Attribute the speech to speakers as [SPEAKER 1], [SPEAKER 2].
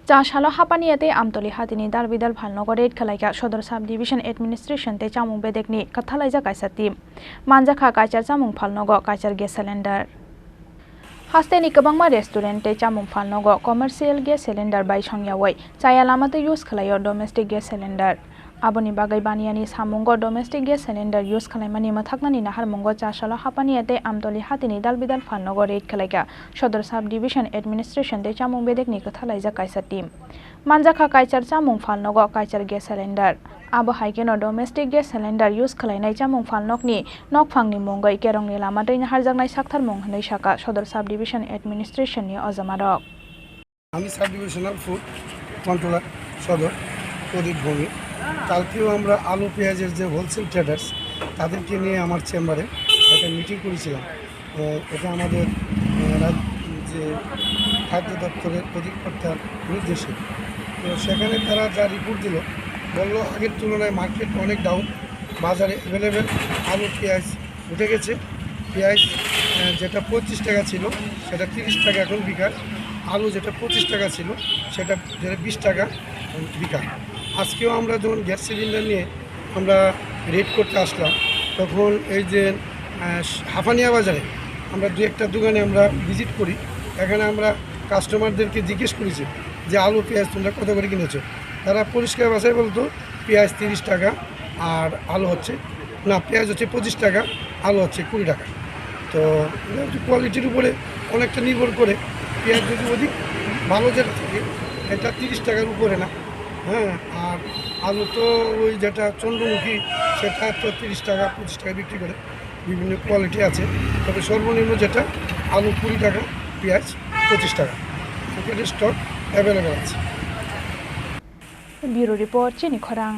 [SPEAKER 1] চাশালো হাপানিয়াতে আমতলি হাতিনি দারবিদাল ভালনগরে খেলাইকা সদর sub division administration তে চামুং বেদেকনি কাথালাইজা কাইসা টিम मानजाखा काइचार चामुं फालनगो काइचार गेस सिलेंडर हास्तेनि गोबांमा रेस्टुरेंट ते चामुं फालनगो कमार्शियल गेस सिलेंडर बाय संयावै चाया लामाते यूज खालायो डोमेस्टिक गेस सिलेंडर आबोनि बागै बानियानि सामुंगो डोमेस्टिक गेस सिलेंडर यूज खालायमानि मथाकनानि नाहारमुंगो चाशालो हापानियाते आमतली हातिनि दालबिदाल फालनगो रेड खालायगा सदर साब डिविशन एडमिनिस्ट्रेशन ते चामुं बेदेकनि कथालाइजा काइसा टीम मानजाखा काइचार चामुं फालनगो काइचार गेस सिलेंडर आबो हाइकेनो डोमेस्टिक गेस सिलेंडर यूज खालायनाय चामुं फालनगनि नकफांनि मुंगै केरंनि लामा दैना हारजागनाय साक्थार मुं हनै साका सदर साब डिविशन एडमिनिस्ट्रेशननि अजामारक
[SPEAKER 2] আমি সাব ডিভিশনাল ফুড কন্ট্রোলার সদর প্রদীপ ভূমি কালকেও আমরা আলু পেঁয়াজের যে হোলসেল ট্রেডার্স তাদেরকে নিয়ে আমার চেম্বারে একটা মিটিং করেছিলাম। এটা আমাদের যে খাদ্য দপ্তরের অধিকর্তার নির্দেশে, তো সেখানে তারা যা রিপোর্ট দিল বললো আগের তুলনায় মার্কেট অনেক ডাউন, বাজারে অ্যাভেলেবেল আলু পেঁয়াজ উঠে গেছে। পেঁয়াজ যেটা 25 টাকা ছিল সেটা 30 টাকা এখন বিকার, আলু যেটা 25 টাকা ছিল সেটা 20 টাকা বিকার। আজকেও আমরা যখন গ্যাস সিলিন্ডার নিয়ে আমরা রেড করতে আসলাম তখন এই যে হাফানিয়া বাজারে আমরা দু একটা দোকানে আমরা ভিজিট করি, এখানে আমরা কাস্টমারদেরকে জিজ্ঞেস করেছি যে আলু পেঁয়াজ তোমরা কত করে কিনেছো। তারা পরিষ্কার ভাষায় বলতো পেঁয়াজ 30 টাকা আর আলু হচ্ছে না, পেঁয়াজ হচ্ছে 25 টাকা, আলু হচ্ছে 20 টাকা। তো কোয়ালিটির উপরে অনেকটা নির্ভর করে, পেঁয়াজ যদি অধিক ভালো যেটা থাকে এটা 30 টাকার উপরে না, হ্যাঁ, আর আলু তো ওই যেটা চন্দ্রমুখী সেটা তো 30 টাকা 25 টাকা বিক্রি করে। বিভিন্ন কোয়ালিটি আছে, তবে সর্বনিম্ন যেটা আলু 20 টাকা, পেঁয়াজ 25 টাকা, সেখানে স্টক অ্যাভেলেবেল আছে।
[SPEAKER 1] ব্যুরো রিপোর্ট চিনি খরাং।